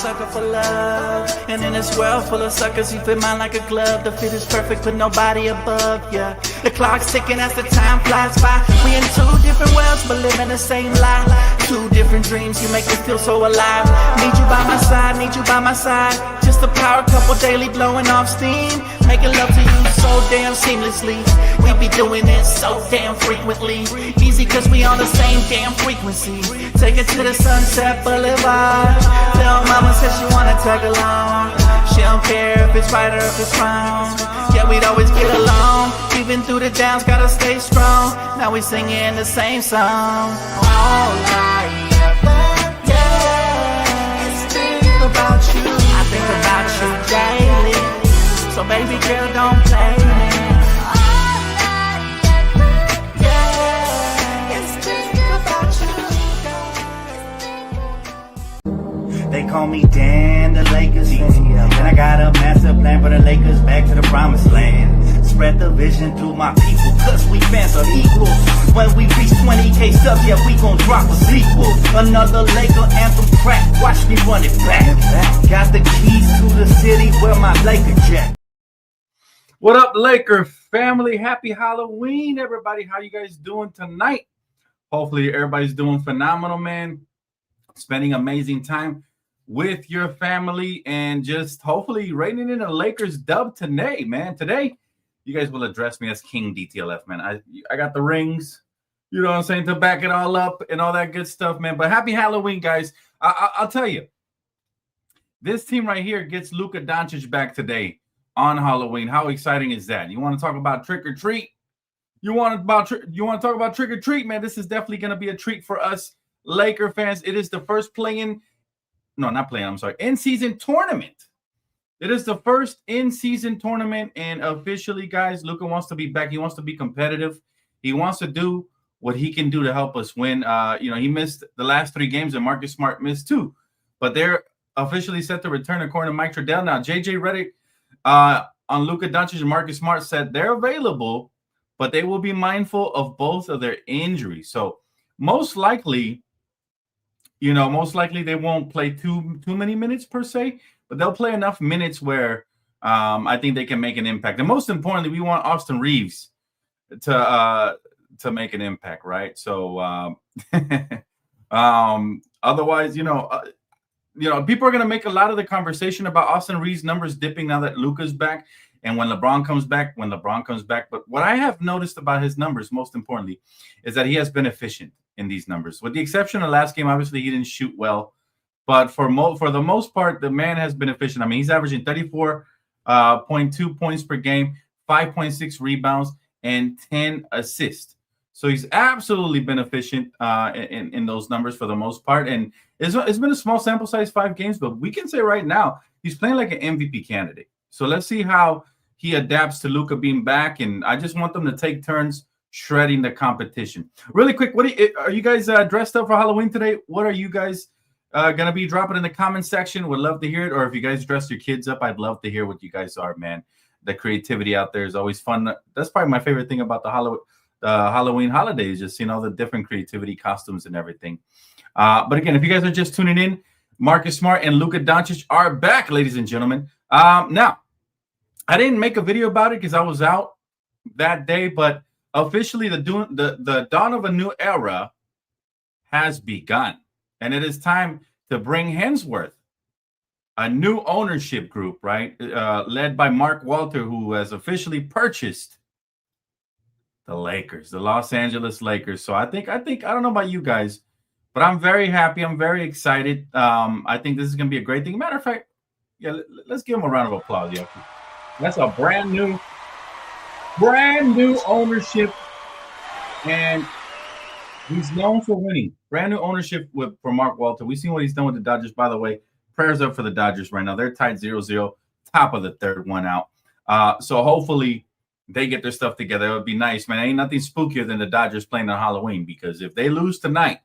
sucker for love. And in this world full of suckers, you fit mine like a glove. The fit is perfect, but nobody above, yeah. The clock's ticking as the time flies by. We in two different worlds, but living the same life. Two different dreams, you make me feel so alive. Need you by my side, need you by my side. Just a power couple daily blowing off steam. Making love to you so damn seamlessly. We be doing it so damn frequently. Easy cause we on the same damn frequency. Take it to the Sunset Boulevard. Tell mama says she wanna tag along. She don't care if it's right or if it's wrong. Yeah, we'd always get along. Even through the downs, gotta stay strong. Now we singing the same song. All I ever, yeah, is think about you. I think about you daily. So baby girl, don't play me. They call me Dan, the Lakers fan. And I got a master plan for the Lakers back to the promised land. Spread the vision through my people, cause we fans are equal. When we reach 20K subs, yeah, we gon' drop a sequel. Another Laker anthem track, watch me run it back. Got the keys to the city where my Laker jet. What up, Laker family? Happy Halloween, everybody. How you guys doing tonight? Hopefully everybody's doing phenomenal, man. Spending amazing time with your family and just hopefully rating in a Lakers dub today, man. Today, you guys will address me as King DTLF, man. I got the rings, you know what I'm saying, to back it all up and all that good stuff, man. But happy Halloween, guys. I'll tell you, this team right here gets Luka Doncic back today on Halloween. How exciting is that? You want to talk about trick or treat? You want to talk about trick or treat, man? This is definitely going to be a treat for us Laker fans. It is the first in-season tournament. It is the first in-season tournament, and officially, guys, Luka wants to be back. He wants to be competitive. He wants to do what he can do to help us win. He missed the last 3 games, and Marcus Smart missed 2. But they're officially set to return according to Mike Trudell. Now, JJ Redick on Luka Doncic and Marcus Smart said they're available, but they will be mindful of both of their injuries. So most likely they won't play too many minutes per se, but they'll play enough minutes where I think they can make an impact. And most importantly, we want Austin Reeves to make an impact, right? So otherwise, people are going to make a lot of the conversation about Austin Reeves' numbers dipping now that Luka's back and when LeBron comes back. But what I have noticed about his numbers, most importantly, is that he has been efficient in these numbers. With the exception of last game, obviously he didn't shoot well. But for the most part, the man has been efficient. I mean, he's averaging 34.2 points per game, 5.6 rebounds, and 10 assists. So he's absolutely been efficient in those numbers for the most part. And it's been a small sample size, 5 games, but we can say right now he's playing like an MVP candidate. So let's see how he adapts to Luka being back. And I just want them to take turns shredding the competition. Really quick, are you guys dressed up for Halloween today? What are you guys going to be dropping in the comment section? Would love to hear it. Or if you guys dressed your kids up, I'd love to hear what you guys are, man. The creativity out there is always fun. That's probably my favorite thing about the Halloween holidays, just seeing all the different creativity, costumes, and everything. But again, if you guys are just tuning in, Marcus Smart and Luka Doncic are back, ladies and gentlemen. Now, I didn't make a video about it because I was out that day, but officially the dawn of a new era has begun. And it is time to bring Hensworth, a new ownership group, right? Led by Mark Walter, who has officially purchased the Lakers, the Los Angeles Lakers. So I don't know about you guys, but I'm very happy. I'm very excited. I think this is going to be a great thing. Matter of fact, yeah, let's give him a round of applause. Yeah, that's a brand new ownership, and he's known for winning. Brand new ownership for Mark Walter. We've seen what he's done with the Dodgers. By the way, prayers up for the Dodgers right now. They're tied 0-0, top of the third one out. So hopefully they get their stuff together. It would be nice, man. Ain't nothing spookier than the Dodgers playing on Halloween, because if they lose tonight,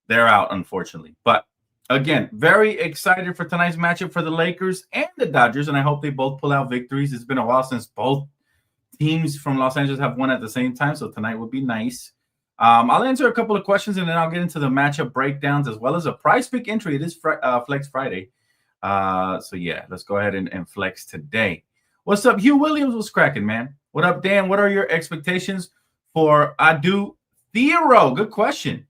they're out, unfortunately. But again, very excited for tonight's matchup for the Lakers and the Dodgers, and I hope they both pull out victories. It's been a while since both teams from Los Angeles have won at the same time, so tonight would be nice. I'll answer a couple of questions, and then I'll get into the matchup breakdowns as well as a prize pick entry. It is Flex Friday. So yeah, let's go ahead and flex today. What's up, Hugh Williams? What's cracking, man? What up, Dan? What are your expectations for Adu Theoro? Good question.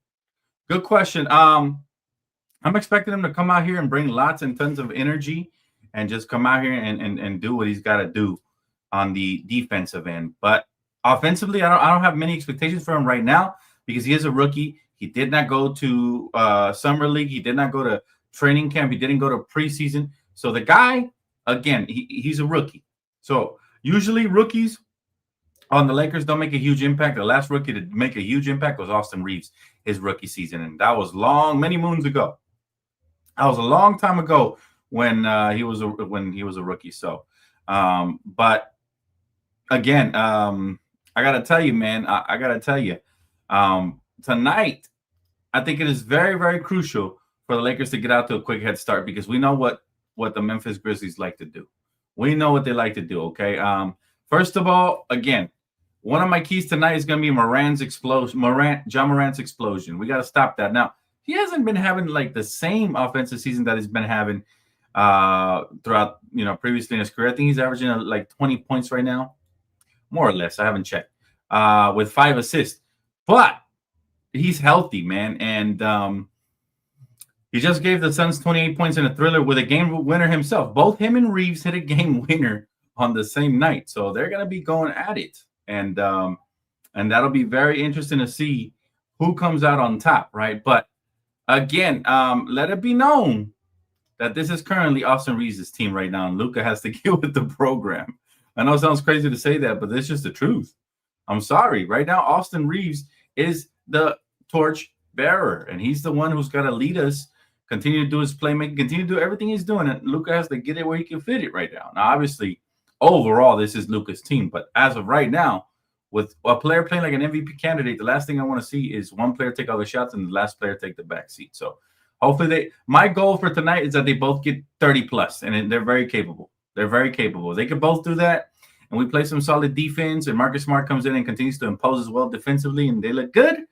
Good question. I'm expecting him to come out here and bring lots and tons of energy and just come out here and do what he's got to do on the defensive end. But offensively, I don't have many expectations for him right now because he is a rookie. He did not go to summer league. He did not go to training camp. He didn't go to preseason. So the guy, again, he's a rookie. So usually rookies on the Lakers don't make a huge impact. The last rookie to make a huge impact was Austin Reeves, his rookie season. And that was many moons ago. That was a long time ago when he was a rookie. So, but again, I gotta tell you, man, I gotta tell you, tonight, I think it is very, very crucial for the Lakers to get out to a quick head start because we know what the Memphis Grizzlies like to do. We know what they like to do. Okay. First of all, again, one of my keys tonight is going to be John Morant's explosion. We got to stop that. Now, he hasn't been having like the same offensive season that he's been having throughout, previously in his career. I think he's averaging like 20 points right now, more or less. I haven't checked, with 5 assists, but he's healthy, man. And he just gave the Suns 28 points in a thriller with a game winner himself. Both him and Reeves hit a game winner on the same night. So they're going to be going at it. And that'll be very interesting to see who comes out on top, right? But again, let it be known that this is currently Austin Reeves' team right now, and Luka has to get with the program. I know it sounds crazy to say that, but it's just the truth. I'm sorry. Right now, Austin Reeves is the torch bearer, and he's the one who's got to lead us, continue to do his playmaking, continue to do everything he's doing, and Luka has to get it where he can fit it right now. Now, obviously, overall, this is Luka's team, but as of right now, with a player playing like an MVP candidate, the last thing I want to see is one player take all the shots and the last player take the back seat. So hopefully my goal for tonight is that they both get 30 plus, and they're very capable. They're very capable. They can both do that, and we play some solid defense, and Marcus Smart comes in and continues to impose as well defensively, and they look good.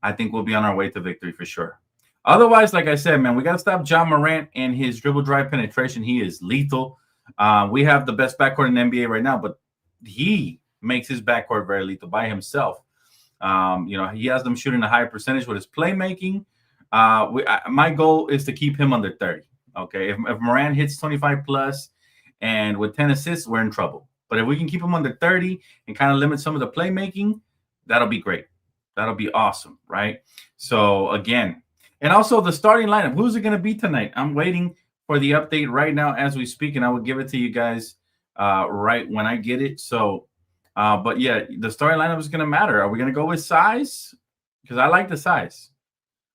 I think we'll be on our way to victory for sure. Otherwise, like I said, man, we got to stop John Morant and his dribble drive penetration. He is lethal. We have the best backcourt in the NBA right now, but he makes his backcourt very lethal by himself. He has them shooting a higher percentage with his playmaking. My goal is to keep him under 30. Okay, if Morant hits 25 plus and with 10 assists, we're in trouble. But if we can keep him under 30 and kind of limit some of the playmaking, that'll be great. That'll be awesome, right? So again, and also the starting lineup. Who's it going to be tonight? I'm waiting for the update right now as we speak, and I will give it to you guys right when I get it. So, but yeah, the starting lineup is going to matter. Are we going to go with size? Because I like the size.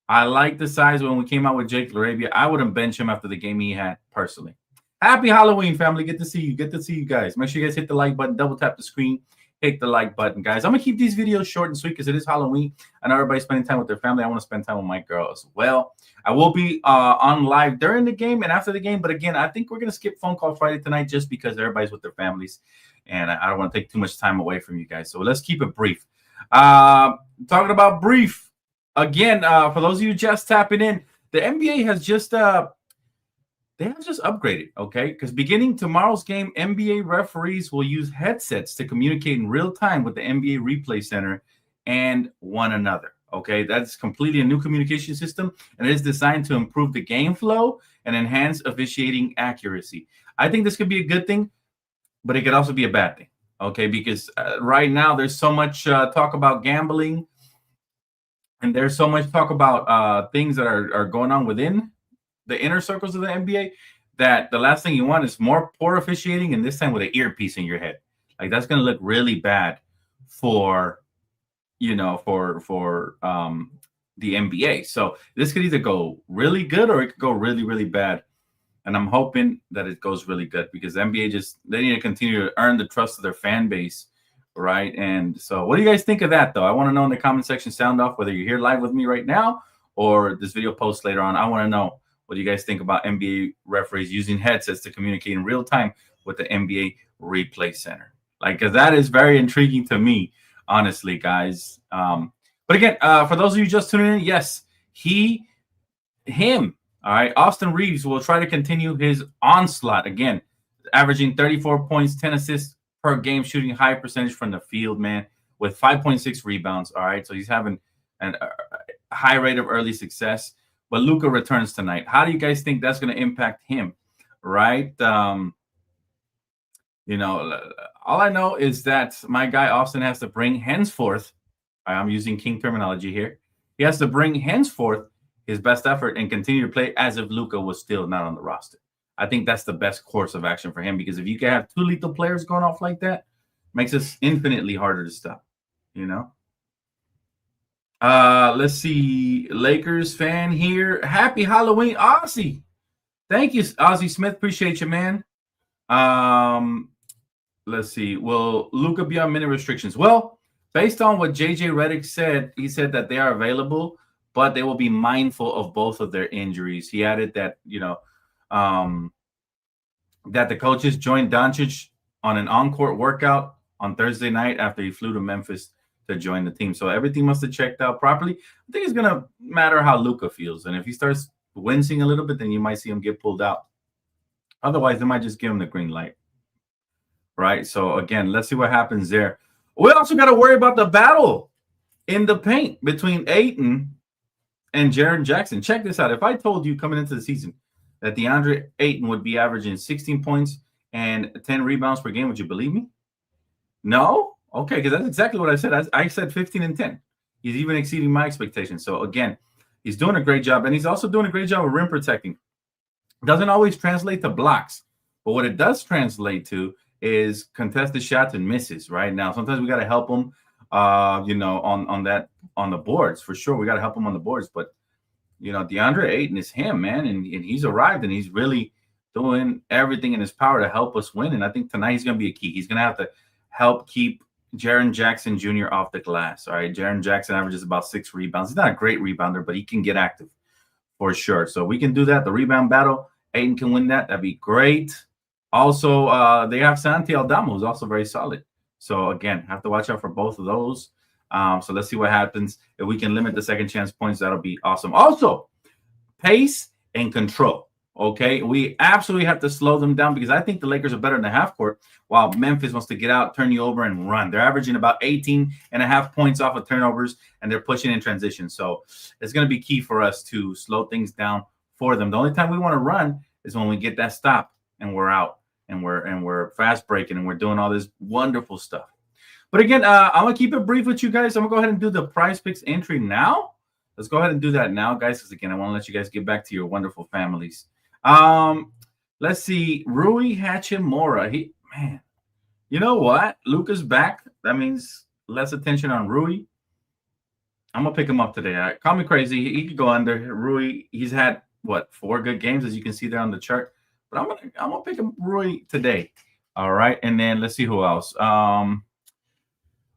I like the size when we came out with Jake Laravia. I wouldn't bench him after the game he had personally. Happy Halloween, family. Good to see you. Good to see you guys. Make sure you guys hit the like button, double tap the screen, hit the like button, guys. I'm going to keep these videos short and sweet because it is Halloween. I know everybody's spending time with their family. I want to spend time with my girl as well. I will be on live during the game and after the game. But again, I think we're going to skip Phone Call Friday tonight just because everybody's with their families. And I don't want to take too much time away from you guys. So let's keep it brief. Talking about brief. Again, for those of you just tapping in, the NBA has just they have just upgraded, okay? Because beginning tomorrow's game, NBA referees will use headsets to communicate in real time with the NBA Replay Center and one another, okay? That's completely a new communication system, and it is designed to improve the game flow and enhance officiating accuracy. I think this could be a good thing, but it could also be a bad thing, okay? Because right now there's so much talk about gambling, and there's so much talk about things that are going on within the inner circles of the NBA that the last thing you want is more poor officiating, and this time with an earpiece in your head. Like that's going to look really bad for the NBA. So this could either go really good or it could go really, really bad. And I'm hoping that it goes really good because the NBA they need to continue to earn the trust of their fan base. Right. And so what do you guys think of that, though? I want to know in the comment section, sound off, whether you're here live with me right now or this video post later on. I want to know what do you guys think about NBA referees using headsets to communicate in real time with the NBA Replay Center? Like, because that is very intriguing to me, honestly, guys. But again, for those of you just tuning in, yes, him, All right. Austin Reeves will try to continue his onslaught again, averaging 34 points, 10 assists per game, shooting high percentage from the field, man, with 5.6 rebounds. All right. So he's having a high rate of early success. But Luka returns tonight. How do you guys think that's going to impact him? Right. You know, all I know is that my guy Austin has to bring henceforth. I'm using King terminology here. He has to bring henceforth his best effort and continue to play as if Luka was still not on the roster. I think that's the best course of action for him, because if you can have two lethal players going off like that, makes us infinitely harder to stop, you know? Let's see. Lakers fan here. Happy Halloween, Ozzy. Thank you, Ozzy Smith. Appreciate you, man. Let's see. Will Luka be on minute restrictions? Well, based on what JJ Redick said, he said that they are available, but they will be mindful of both of their injuries. He added that, that the coaches joined Doncic on an on-court workout on Thursday night after he flew to Memphis to join the team. So everything must have checked out properly. I think it's going to matter how Luka feels. And if he starts wincing a little bit, then you might see him get pulled out. Otherwise, they might just give him the green light. Right? So, again, let's see what happens there. We also got to worry about the battle in the paint between Ayton and Jaren Jackson. Check this out. If I told you coming into the season that DeAndre Ayton would be averaging 16 points and 10 rebounds per game, would you believe me? No? Okay, because that's exactly what I said. I said 15 and 10. He's even exceeding my expectations. So, again, he's doing a great job, and he's also doing a great job of rim protecting. Doesn't always translate to blocks, but what it does translate to is contested shots and misses. Right now, sometimes we got to help him, on the boards for sure. We got to help him on the boards, but DeAndre Ayton is him, man, and he's arrived, and he's really doing everything in his power to help us win. And I think tonight he's going to be a key. He's going to have to help keep Jaren Jackson Jr. off the glass. All right, Jaren Jackson averages about 6 rebounds. He's not a great rebounder, but he can get active for sure. So we can do that. The rebound battle, Ayton can win that. That'd be great. Also, they have Santi Aldama, who's also very solid. So, again, have to watch out for both of those. So let's see what happens. If we can limit the second chance points, that'll be awesome. Also, pace and control. Okay, we absolutely have to slow them down, because I think the Lakers are better in the half court, while Memphis wants to get out, turn you over, and run. They're averaging about 18.5 points off of turnovers, and they're pushing in transition. So it's going to be key for us to slow things down for them. The only time we want to run is when we get that stop and we're out. And we're fast breaking, and we're doing all this wonderful stuff. But again, I'm gonna keep it brief with you guys. I'm gonna go ahead and do the Prize Picks entry now. Let's go ahead and do that now, guys, because again, I want to let you guys get back to your wonderful families. Let's see, Rui Hachimura. Man, you know what? Luka's back. That means less attention on Rui. I'm gonna pick him up today. Right? Call me crazy. He could go under. Rui, he's had 4 good games, as you can see there on the chart. But I'm gonna pick up Rui today. All right, and then let's see who else.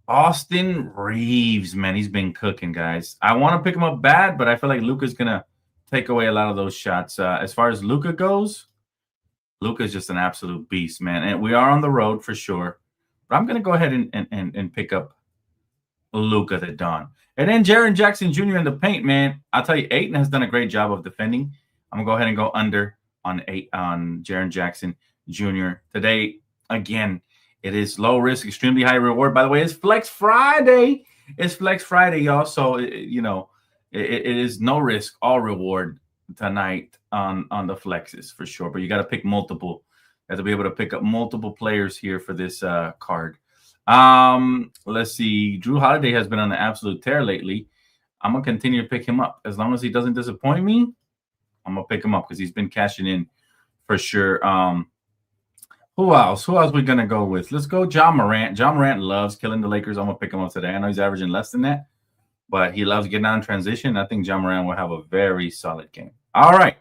Austin Reeves, man, he's been cooking, guys. I want to pick him up bad, but I feel like Luka's gonna take away a lot of those shots. As far as Luka goes, Luka's just an absolute beast, man. And we are on the road for sure. But I'm gonna go ahead and pick up Luka the Don. And then Jaren Jackson Jr. in the paint, man. I'll tell you, Ayton has done a great job of defending. I'm gonna go ahead and go under on Jaren Jackson Jr. today. Again, it is low risk, extremely high reward. By the way, it's Flex Friday. It's Flex Friday, y'all. So it is no risk, all reward tonight on the flexes for sure. But you got to pick multiple. You have to be able to pick up multiple players here for this card. Let's see. Drew Holiday has been on an absolute tear lately. I'm gonna continue to pick him up as long as he doesn't disappoint me. I'm gonna pick him up because he's been cashing in for sure. Who else? Who else we gonna go with? Let's go John Morant. John Morant loves killing the Lakers. I'm gonna pick him up today. I know he's averaging less than that, but he loves getting out in transition. I think John Morant will have a very solid game. All right.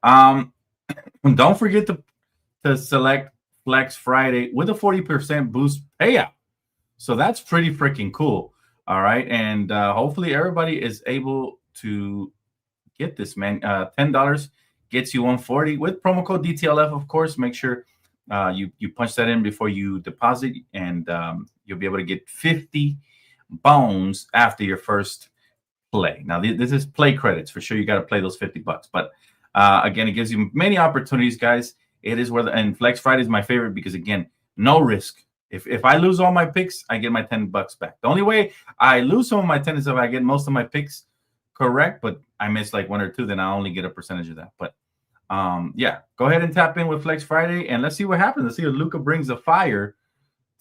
Don't forget to select Flex Friday with a 40% boost payout. So that's pretty freaking cool. All right, and hopefully everybody is able to get this, man. $10 gets you $140 with promo code DTLF, of course. Make sure you punch that in before you deposit, and you'll be able to get 50 bones after your first play. Now, this is play credits for sure. You got to play those $50, but Again, it gives you many opportunities, guys. It is where and Flex Friday is my favorite because, again, no risk. If I lose all my picks, I get my $10 back. The only way I lose some of my 10 is if I get most of my picks correct, but I miss like 1 or 2, then I only get a percentage of that. But yeah, go ahead and tap in with Flex Friday, and let's see what happens. Let's see if Luka brings the fire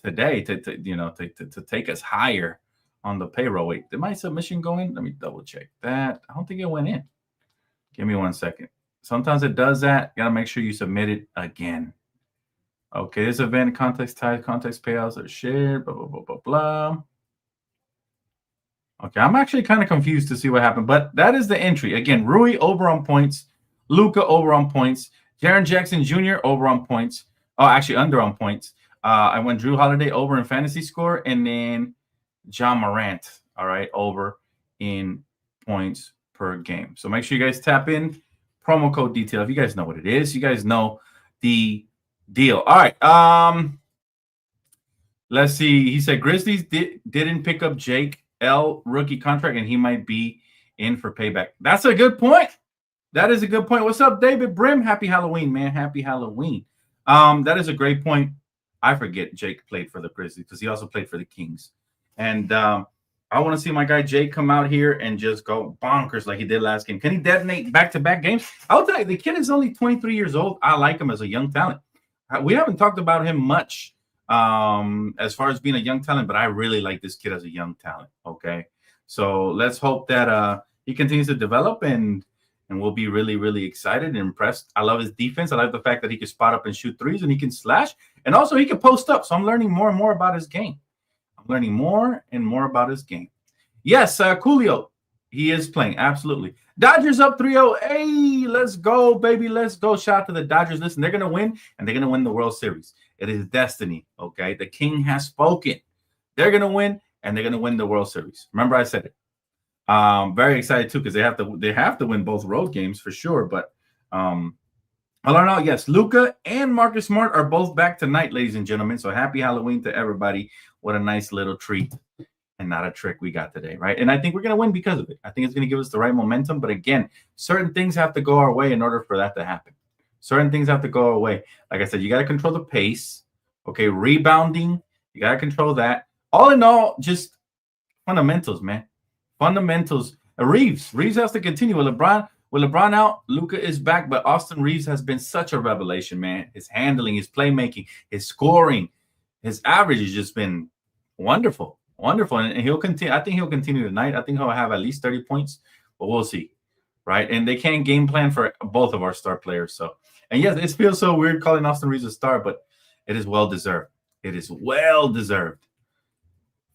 today to take us higher on the payroll. Wait, did my submission go in? Let me double check that. I don't think it went in. Give me 1 second. Sometimes it does that. Got to make sure you submit it again. Okay, this event, context ties, context payouts are shared, blah, blah, blah, blah, blah. Okay, I'm actually kind of confused to see what happened, but that is the entry. Again, Rui over on points, Luka over on points, Jaren Jackson Jr. over on points. Oh, actually under on points. I went Drew Holiday over in fantasy score, and then John Morant, all right, over in points per game. So make sure you guys tap in. Promo code DTLF. You guys know what it is. You guys know the deal. All right. Let's see. He said Grizzlies didn't pick up Jake L rookie contract, and he might be in for payback. That's a good point. That is a good point. What's up, David Brim? Happy Halloween, man. Happy Halloween. That is a great point. I forget Jake played for the Grizzlies because he also played for the Kings. And I want to see my guy Jake come out here and just go bonkers like he did last game. Can he detonate back-to-back games? I'll tell you, the kid is only 23 years old. I like him as a young talent. We haven't talked about him much as far as being a young talent, but I really like this kid as a young talent, okay? So let's hope that he continues to develop and we'll be really, really excited and impressed. I love his defense. I like the fact that he can spot up and shoot threes and he can slash. And also he can post up. So I'm learning more and more about his game. I'm learning more and more about his game. Yes, Coolio, he is playing. Absolutely. Dodgers up 3-0. Hey, let's go, baby. Let's go. Shout out to the Dodgers. Listen, they're going to win, and they're going to win the World Series. It is destiny, okay? The king has spoken. They're going to win, and they're going to win the World Series. Remember I said it. Very excited, too, because they have to win both road games for sure. But I don't know. Yes, Luka and Marcus Smart are both back tonight, ladies and gentlemen. So happy Halloween to everybody. What a nice little treat and not a trick we got today, right? And I think we're going to win because of it. I think it's going to give us the right momentum. But again, certain things have to go our way in order for that to happen. Certain things have to go our way. Like I said, you got to control the pace. Okay, rebounding, you got to control that. All in all, just fundamentals, man. Fundamentals. Reeves has to continue. With LeBron out, Luka is back, but Austin Reeves has been such a revelation, man. His handling, his playmaking, his scoring, his average has just been wonderful. Wonderful. And he'll continue. I think he'll continue tonight. I think he'll have at least 30 points, but we'll see. Right. And they can't game plan for both of our star players. So, and yes, it feels so weird calling Austin Reeves a star, but it is well deserved. It is well deserved.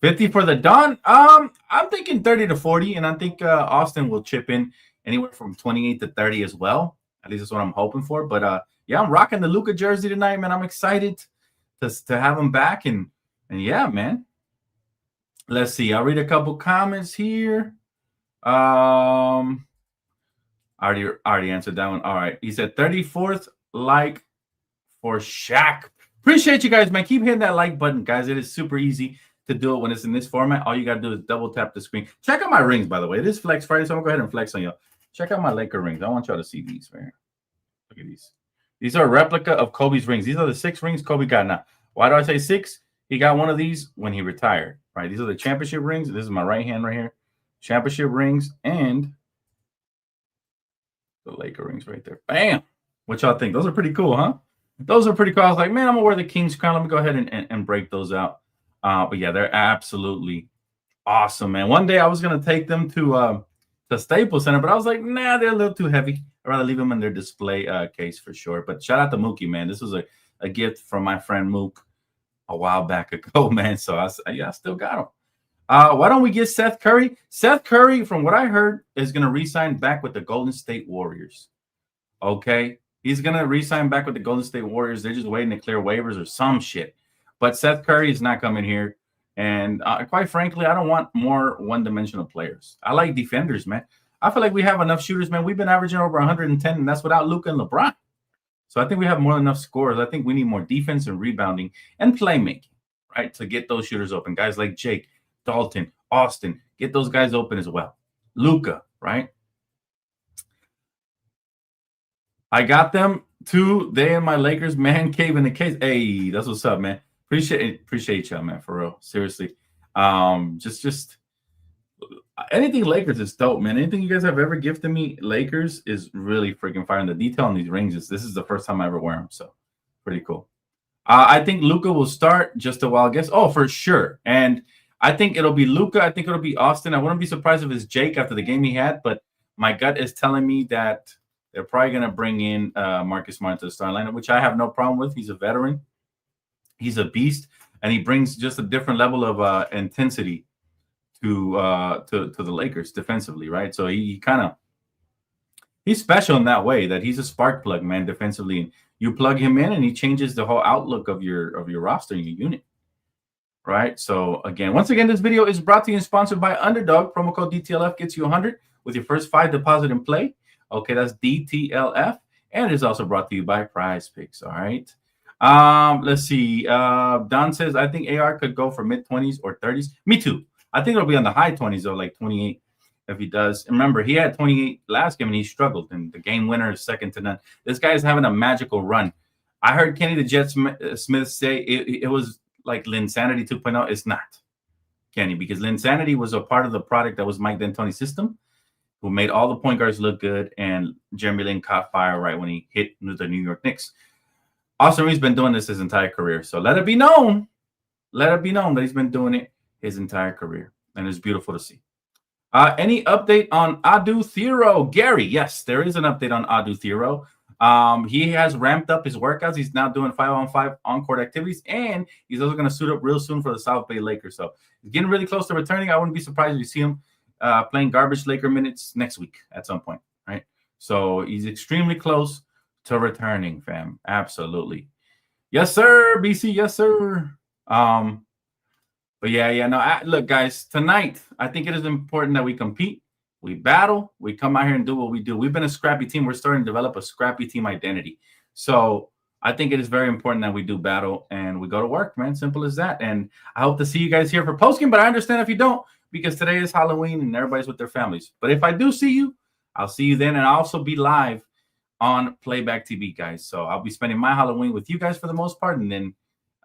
50 for the Don. I'm thinking 30 to 40, and I think Austin will chip in anywhere from 28 to 30 as well. At least that's what I'm hoping for. But yeah, I'm rocking the Luka jersey tonight, man. I'm excited to have him back, and yeah, man. Let's see. I'll read a couple comments here. I already answered that one. All right. He said 34th like for Shaq. Appreciate you guys, man. Keep hitting that like button, guys. It is super easy to do it when it's in this format. All you got to do is double tap the screen. Check out my rings, by the way. It is Flex Friday, so I'm going to go ahead and flex on y'all. Check out my Laker rings. I want y'all to see these right here. Look at these. These are a replica of Kobe's rings. These are the 6 rings Kobe got now. Why do I say 6? He got one of these when he retired, right? These are the championship rings. This is my right hand right here. Championship rings and the Laker rings right there. Bam! What y'all think? Those are pretty cool, huh? Those are pretty cool. I was like, man, I'm going to wear the King's crown. Let me go ahead and break those out. But yeah, they're absolutely awesome, man. One day I was going to take them to Staples Center, but I was like, nah, they're a little too heavy. I'd rather leave them in their display case for sure. But shout out to Mookie, man. This was a gift from my friend Mook a while back ago, man. So I still got them. Why don't we get Seth Curry? Seth Curry, from what I heard, is going to re-sign back with the Golden State Warriors. Okay? He's going to re-sign back with the Golden State Warriors. They're just waiting to clear waivers or some shit. But Seth Curry is not coming here. And quite frankly, I don't want more one-dimensional players. I like defenders, man. I feel like we have enough shooters, man. We've been averaging over 110, and that's without Luka and LeBron. So I think we have more than enough scorers. I think we need more defense and rebounding and playmaking, right, to get those shooters open. Guys like Jake, Dalton, Austin, get those guys open as well. Luka, right? I got them too. They and my Lakers man cave in the case. Hey, that's what's up, man. Appreciate y'all, man, for real. Seriously. Just anything Lakers is dope, man. Anything you guys have ever gifted me, Lakers is really freaking fire. And the detail on these rings this is the first time I ever wear them, so pretty cool. I think Luka will start. Just a wild guess. Oh, for sure. And I think it'll be Luka. I think it'll be Austin. I wouldn't be surprised if it's Jake after the game he had, but my gut is telling me that they're probably going to bring in Marcus Smart to the starting lineup, which I have no problem with. He's a veteran. He's a beast, and he brings just a different level of intensity to the Lakers defensively, right? So he's special in that way, that he's a spark plug, man, defensively. And you plug him in, and he changes the whole outlook of your roster and your unit, right? So once again, this video is brought to you and sponsored by Underdog. Promo code DTLF gets you 100 with your first 5 deposit and play. Okay, that's DTLF, and it is also brought to you by Prize Picks. All right. Let's see. Don says, I think AR could go for mid-20s or 30s. Me too. I think it'll be on the high 20s, though, like 28 if he does. And remember, he had 28 last game, and he struggled. And the game winner is second to none. This guy is having a magical run. I heard Kenny the Jet Smith say it was like Linsanity 2.0. It's not, Kenny, because Linsanity was a part of the product that was Mike D'Antoni's system, who made all the point guards look good, and Jeremy Lin caught fire right when he hit the New York Knicks. Austin Reed's been doing this his entire career, so let it be known that he's been doing it his entire career, and it's beautiful to see. Any update on Adu Thero? Gary, yes, there is an update on Adu Thero. He has ramped up his workouts. He's now doing 5-on-5 on-court activities, and he's also going to suit up real soon for the South Bay Lakers. So he's getting really close to returning. I wouldn't be surprised if you see him playing garbage Laker minutes next week at some point, right? So he's extremely close to returning, fam. Absolutely. Yes, sir, BC. Yes, sir. But look, guys, tonight, I think it is important that we compete, we battle, we come out here and do what we do. We've been a scrappy team. We're starting to develop a scrappy team identity. So I think it is very important that we do battle and we go to work, man. Simple as that. And I hope to see you guys here for postgame, but I understand if you don't, because today is Halloween and everybody's with their families. But if I do see you, I'll see you then. And I'll also be live on Playback TV, guys. So I'll be spending my Halloween with you guys for the most part. And then,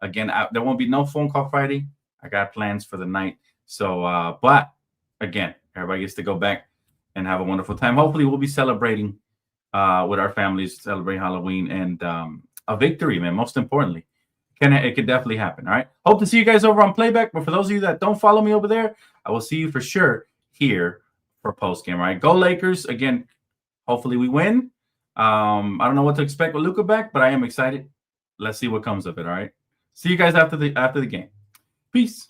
again, there won't be no phone call Friday. I got plans for the night. So, but, again, everybody gets to go back and have a wonderful time. Hopefully, we'll be celebrating with our families, celebrating Halloween and a victory, man, most importantly. It could definitely happen, all right? Hope to see you guys over on Playback. But for those of you that don't follow me over there, I will see you for sure here for postgame, all right? Go Lakers. Again, hopefully we win. I don't know what to expect with Luka back, but I am excited. Let's see what comes of it, all right? See you guys after the game. Peace.